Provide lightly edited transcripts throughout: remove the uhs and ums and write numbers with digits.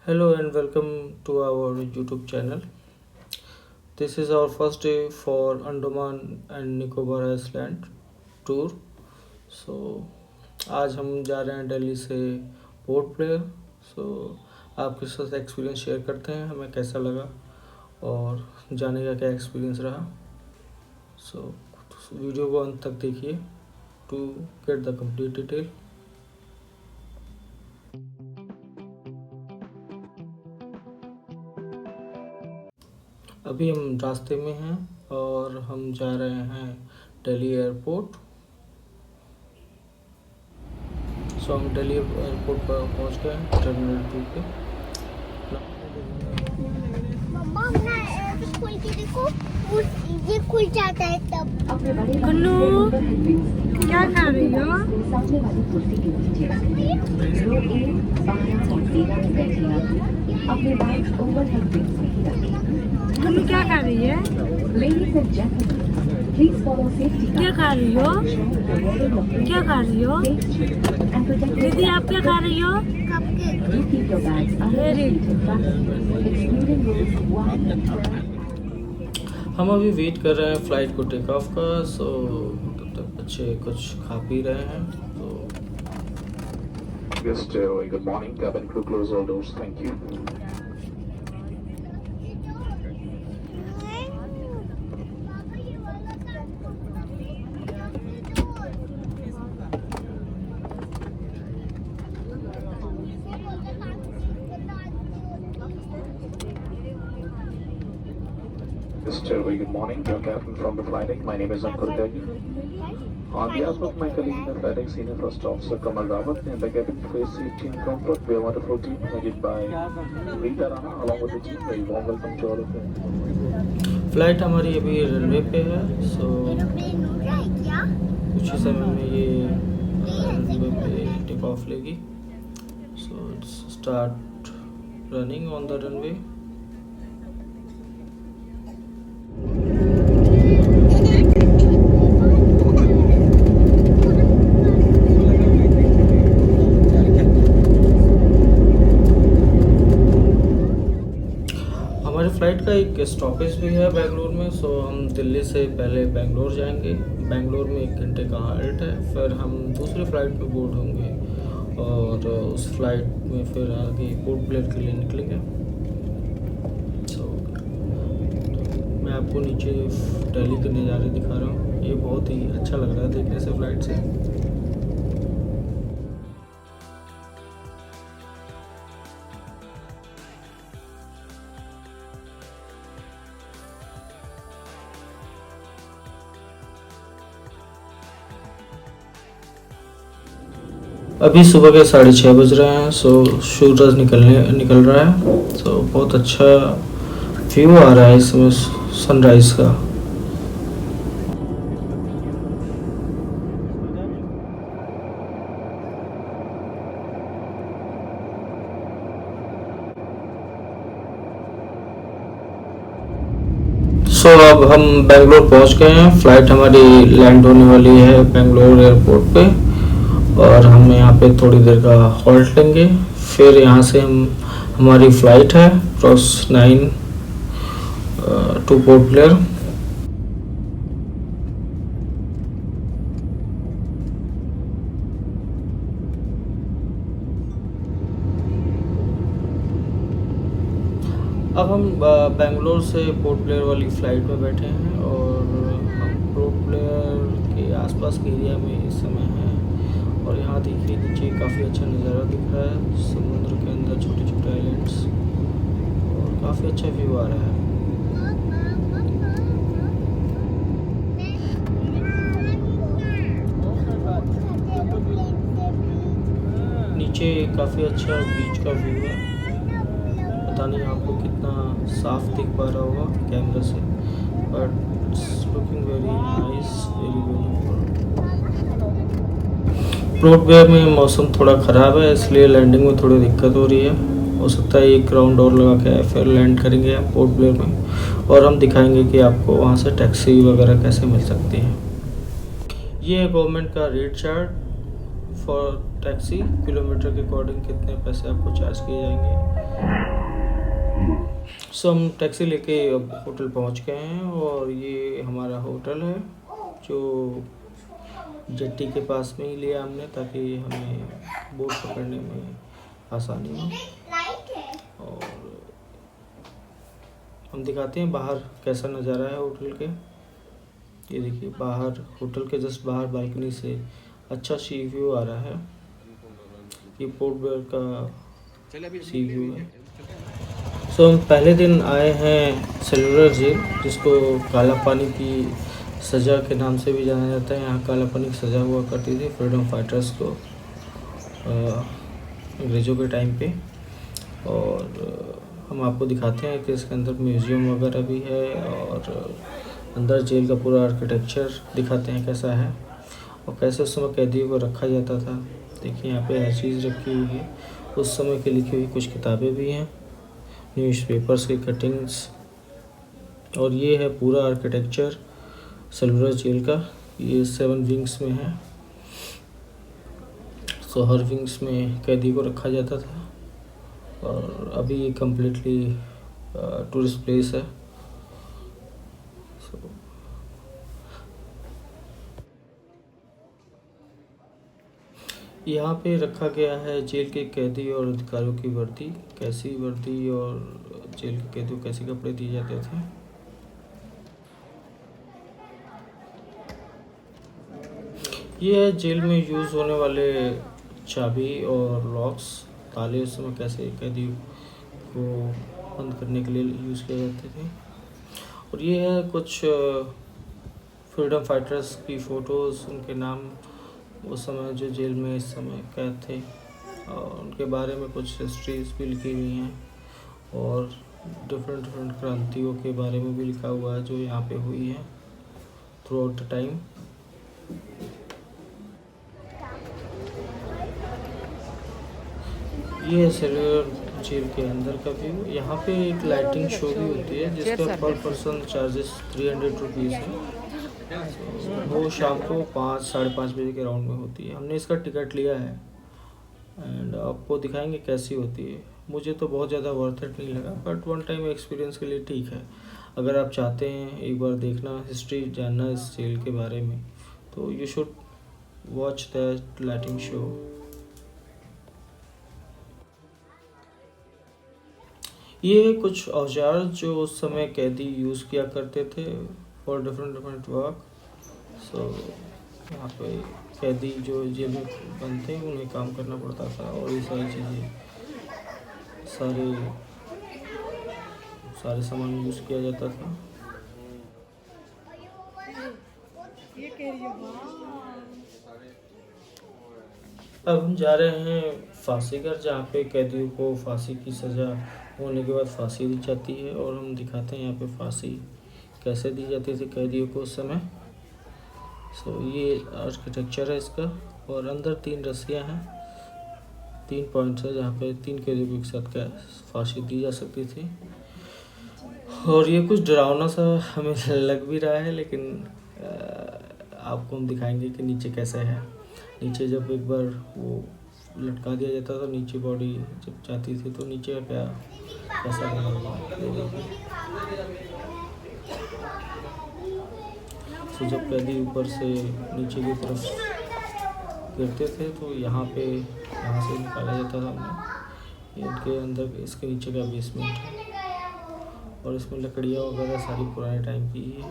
Hello and welcome to our YouTube channel. This is our first day for Andaman and Nicobar Island tour. So आज हम जा रहे हैं दिल्ली से port Blair. सो आपके साथ एक्सपीरियंस शेयर करते हैं हमें कैसा लगा और जाने का क्या एक्सपीरियंस रहा. सो वीडियो को अंत तक देखिए to get the complete detail. अभी हम रास्ते में हैं और हम जा रहे हैं दिल्ली एयरपोर्ट. सो हम दिल्ली एयरपोर्ट पर पहुंच गए हैं टर्मिनल 2 पे. मम्मा मैं ऐप खोल के देखो ये खुल जाता है तब. कन्नू क्या खा रही हो? कन्नू क्या खा रही है? क्या खा रही हो? क्या खा रही हो? दीदी आप क्या खा रही हो? वेरी हम अभी वेट कर रहे हैं फ्लाइट को टेक ऑफ का. सो तब तक बच्चे कुछ खा पी रहे हैं. तो Just good morning, cabin crew, close all doors, thank you. Just very good morning, your captain from the flight deck. My name is Ankur Tegi. On behalf of my colleague in the flight deck, Senior First Officer Kamal Rawat, and the cabin crew safety and comfort, we are a wonderful team headed by Rita Rana, along with the team. Very warm welcome to all of you. Flight हमारी अभी runway पे है. सो aeroplane उड़ रहा है क्या? कुछ ही समय में ये रनवे पे टेक ऑफ लेगी. So start running on the runway. हमारी फ़्लाइट का एक स्टॉपेज भी है बेंगलोर में. सो हम दिल्ली से पहले बेंगलोर जाएंगे. बेंगलोर में 1 घंटे का हाल्ट है. फिर हम दूसरी फ़्लाइट पे बोर्ड होंगे और उस फ्लाइट में फिर आगे पोर्ट ब्लेयर के लिए निकलेंगे. सो मैं आपको नीचे दिल्ली के नज़ारे दिखा रहा हूँ. ये बहुत ही अच्छा लग रहा है देखने से फ़्लाइट से. अभी सुबह के 6:30 बज रहे हैं. सो सूरज निकल रहा है. सो बहुत अच्छा व्यू आ रहा है इसमें सनराइज का. सो अब हम बेंगलोर पहुंच गए हैं. फ़्लाइट हमारी लैंड होने वाली है बेंगलोर एयरपोर्ट पे और हम यहाँ पे थोड़ी देर का हॉल्ट लेंगे. फिर यहाँ से हमारी फ़्लाइट है क्रॉस 9 टू पोर्ट ब्लेयर. अब हम बेंगलोर से पोर्ट ब्लेयर वाली फ़्लाइट में बैठे हैं और हम पोर्ट ब्लेयर के आसपास के एरिया में इस समय हैं. और यहाँ देखिए नीचे काफ़ी अच्छा नज़ारा दिख रहा है. समुद्र के अंदर छोटे छोटे आइलैंड्स और काफ़ी अच्छा व्यू आ रहा है. नीचे काफ़ी अच्छा बीच का व्यू है. पता नहीं आपको कितना साफ दिख पा रहा होगा कैमरा से, but it's looking very nice, very beautiful. Port Blair में मौसम थोड़ा ख़राब है इसलिए लैंडिंग में थोड़ी दिक्कत हो रही है. हो सकता है एक राउंड और लगा के फिर लैंड करेंगे हम पोर्ट ब्लेयर में और हम दिखाएंगे कि आपको वहाँ से टैक्सी वगैरह कैसे मिल सकती है. ये है गवर्नमेंट का rate chart for taxi. Kilometre के अकॉर्डिंग कितने पैसे आपको चार्ज किए जाएंगे. सो हम टैक्सी लेके अब होटल पहुंच गए हैं और ये हमारा होटल है जो जेट्टी के पास में ही लिया हमने ताकि हमें बोट पकड़ने में आसानी हो। और हम दिखाते हैं बाहर कैसा नज़ारा है होटल के। ये देखिए बाहर होटल के जस्ट बाहर बालकनी से अच्छा सी व्यू आ रहा है। ये पोर्ट ब्लेयर का सी व्यू है। सो हम पहले दिन आए हैं सेलुलर जेल, जिसको काला पानी की सज़ा के नाम से भी जाना जाता है। यहाँ काला पानी की सज़ा हुआ करती थी फ्रीडम फाइटर्स को अंग्रेज़ों के टाइम पे। और हम आपको दिखाते हैं कि इसके अंदर म्यूज़ियम वगैरह भी है और अंदर जेल का पूरा आर्किटेक्चर दिखाते हैं कैसा है और कैसे उस समय कैदियों को रखा जाता था। देखिए यहाँ पे हर चीज़ रखी हुई है, उस समय की लिखी हुई कुछ किताबें भी हैं, न्यूज़पेपर्स की कटिंग्स। और ये है पूरा आर्किटेक्चर सेलुलर जेल का। ये 7 विंग्स में है। सो हर विंग्स में कैदी को रखा जाता था और अभी ये कम्प्लीटली टूरिस्ट प्लेस है। यहाँ पे रखा गया है जेल के कैदी और अधिकारियों की वर्दी, कैसी वर्दी और जेल के कैदियों को कैसे कपड़े दिए जाते थे। ये है जेल में यूज़ होने वाले चाबी और लॉक्स, ताले उस समय कैसे कैदियों को बंद करने के लिए यूज़ किए जाते थे। और ये है कुछ फ्रीडम फाइटर्स की फ़ोटोज़, उनके नाम, उस समय जो जेल में इस समय कैद थे और उनके बारे में कुछ हिस्ट्रीज भी लिखी हुई हैं और डिफरेंट क्रांतियों के बारे में भी लिखा हुआ है जो यहाँ पे हुई है थ्रू आउट द टाइम। ये है सेलुलर जेल के अंदर का व्यू। यहाँ पे एक लाइटिंग शो भी होती है जिसका पर पर्सन चार्जेस 300 रुपीज़ है। वो शाम को 5-5:30 बजे के राउंड में होती है। हमने इसका टिकट लिया है एंड आपको दिखाएंगे कैसी होती है। मुझे तो बहुत ज़्यादा वर्थ इट नहीं लगा, बट वन टाइम एक्सपीरियंस के लिए ठीक है। अगर आप चाहते हैं एक बार देखना, हिस्ट्री जानना इस जेल के बारे में, तो you should watch that lighting show. ये कुछ औजार जो उस समय कैदी यूज़ किया करते थे फॉर डिफरेंट वर्क। सो यहाँ पे कैदी जो जेल में बनते हैं उन्हें काम करना पड़ता था और ये सारी चीज़ें, सारे सामान यूज़ किया जाता था। अब हम जा रहे हैं फांसी घर, जहाँ पे कैदियों को फांसी की सज़ा होने के बाद फांसी दी जाती है और हम दिखाते हैं यहाँ पे फांसी कैसे दी जाती थी कैदियों को उस समय। सो ये आर्किटेक्चर है इसका और अंदर 3 रस्सियाँ हैं, 3 पॉइंट्स है जहाँ पे 3 कैदियों को एक साथ क्या फांसी दी जा सकती थी। और ये कुछ डरावना सा हमें लग भी रहा है, लेकिन आपको हम दिखाएंगे कि नीचे कैसे है। नीचे जब एक बार वो लटका दिया जाता था, नीचे बॉडी जब जाती थी तो नीचे क्या कैसा बना हुआ तो जब कैदी ऊपर से नीचे की तरफ गिरते थे तो यहाँ से निकाला जाता था हमें। ये इनके अंदर इसके नीचे का बेसमेंट है और इसमें लकड़ियाँ वगैरह सारी पुराने टाइम की ही है।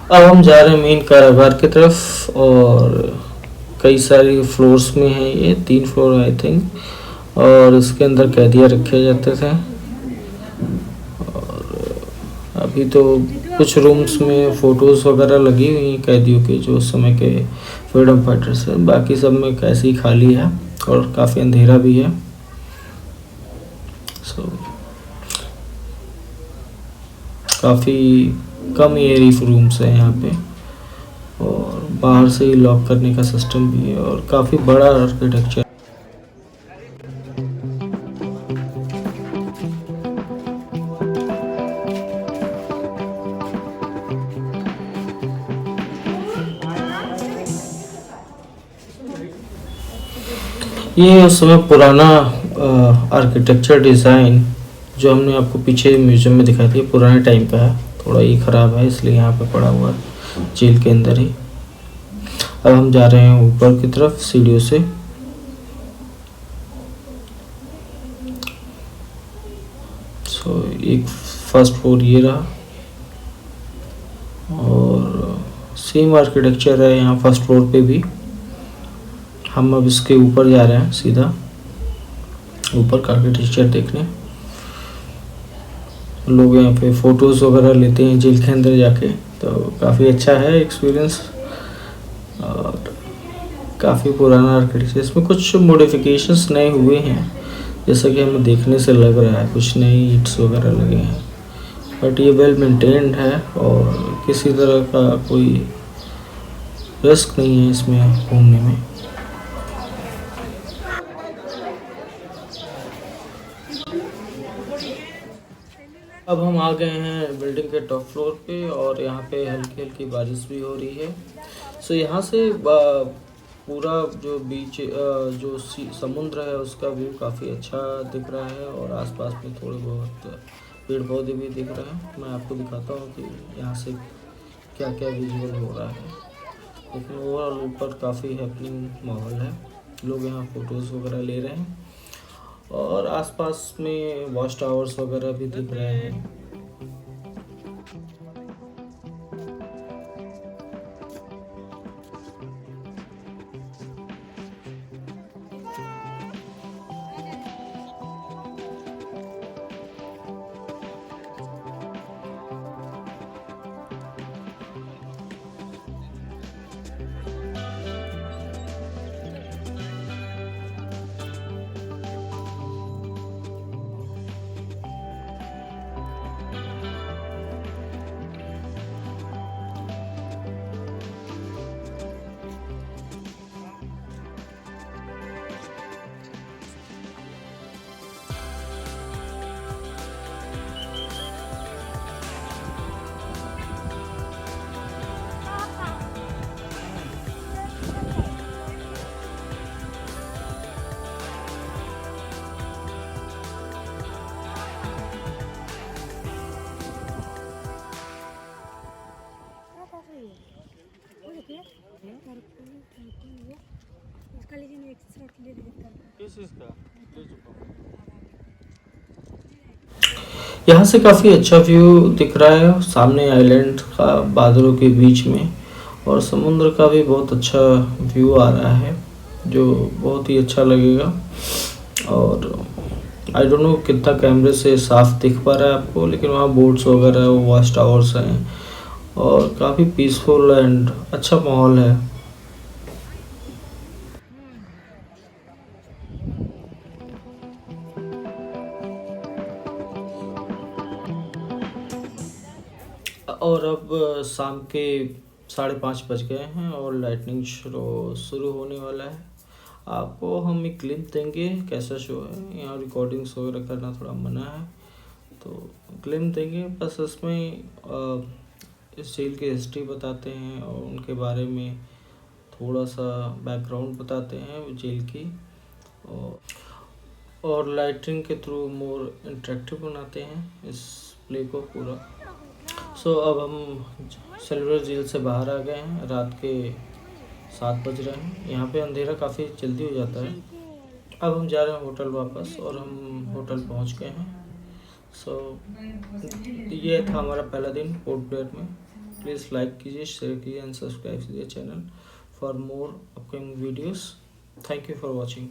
अब हम जा रहे हैं मेन कारागार की तरफ और कई सारी फ्लोर्स में है, ये 3 फ्लोर आई थिंक। और इसके अंदर कैदियाँ रखे जाते थे और अभी तो कुछ रूम्स में फ़ोटोज़ वगैरह लगी हुई हैं कैदियों के जो उस समय के फ्रीडम फाइटर्स हैं। बाकी सब में कैसी खाली है और काफ़ी अंधेरा भी है। सो काफ़ी कम एयरी रूम्स हैं यहाँ पे और बाहर से ही लॉक करने का सिस्टम भी है और काफ़ी बड़ा आर्किटेक्चर। ये उस समय पुराना आर्किटेक्चर डिज़ाइन जो हमने आपको पीछे म्यूजियम में दिखाई थी, पुराने टाइम का है, थोड़ा ये ख़राब है इसलिए यहाँ पे पड़ा हुआ है जेल के अंदर ही। अब हम जा रहे हैं ऊपर की तरफ सीढ़ियों से। सो एक फर्स्ट फ्लोर ये रहा और सेम आर्किटेक्चर है यहाँ फर्स्ट फ्लोर पे भी। हम अब इसके ऊपर जा रहे हैं सीधा ऊपर का आर्किटेक्चर देखने। लोग यहाँ पे फ़ोटोज़ वगैरह लेते हैं जेल के अंदर जाके, तो काफ़ी अच्छा है एक्सपीरियंस। और काफ़ी पुराना आर्किटेक्चर, इसमें कुछ मॉडिफिकेशंस नए हुए हैं जैसा कि हमें देखने से लग रहा है, कुछ नई ईंट्स वगैरह लगे हैं, बट ये वेल मेंटेन्ड है और किसी तरह का कोई रिस्क नहीं है इसमें घूमने में। अब हम आ गए हैं बिल्डिंग के टॉप फ्लोर पे और यहाँ पे हल्की हल्की बारिश भी हो रही है। सो यहाँ से पूरा जो बीच जो समुद्र है उसका व्यू काफ़ी अच्छा दिख रहा है और आसपास में थोड़े बहुत पेड़ पौधे भी दिख रहे हैं। मैं आपको दिखाता हूँ कि यहाँ से क्या क्या विजुअल हो रहा है। लेकिन ओवरऑल ऊपर काफ़ी हैपनिंग माहौल है, लोग यहाँ फ़ोटोज़ वगैरह ले रहे हैं और आसपास में वॉच टावर्स वगैरह भी दिख रहे हैं। यहाँ से काफ़ी अच्छा व्यू दिख रहा है, सामने आइलैंड का बादलों के बीच में और समुद्र का भी बहुत अच्छा व्यू आ रहा है जो बहुत ही अच्छा लगेगा। और आई डोंट नो कितना कैमरे से साफ दिख पा रहा है आपको, लेकिन वहाँ बोट्स वगैरह वॉच टावर्स हैं और काफ़ी पीसफुल एंड अच्छा माहौल है। और अब शाम के 5:30 बज गए हैं और लाइटनिंग शुरू होने वाला है। आपको हम एक क्लिप देंगे कैसा शो है, यहाँ रिकॉर्डिंग्स वगैरह करना थोड़ा मना है, तो क्लिप देंगे। बस इसमें इस जेल की हिस्ट्री बताते हैं और उनके बारे में थोड़ा सा बैकग्राउंड बताते हैं जेल की, और लाइटिंग के थ्रू मोर इंटरेक्टिव बनाते हैं इस प्ले को पूरा। सो अब हम सिल्वर जेल से बाहर आ गए हैं, रात के 7 बज रहे हैं। यहाँ पे अंधेरा काफ़ी जल्दी हो जाता है। अब हम जा रहे हैं होटल वापस और हम होटल पहुँच गए हैं। सो ये था हमारा पहला दिन पोर्ट ब्लेयर में। प्लीज़ लाइक कीजिए, शेयर कीजिए एंड सब्सक्राइब कीजिए channel for more upcoming videos. Thank you for watching.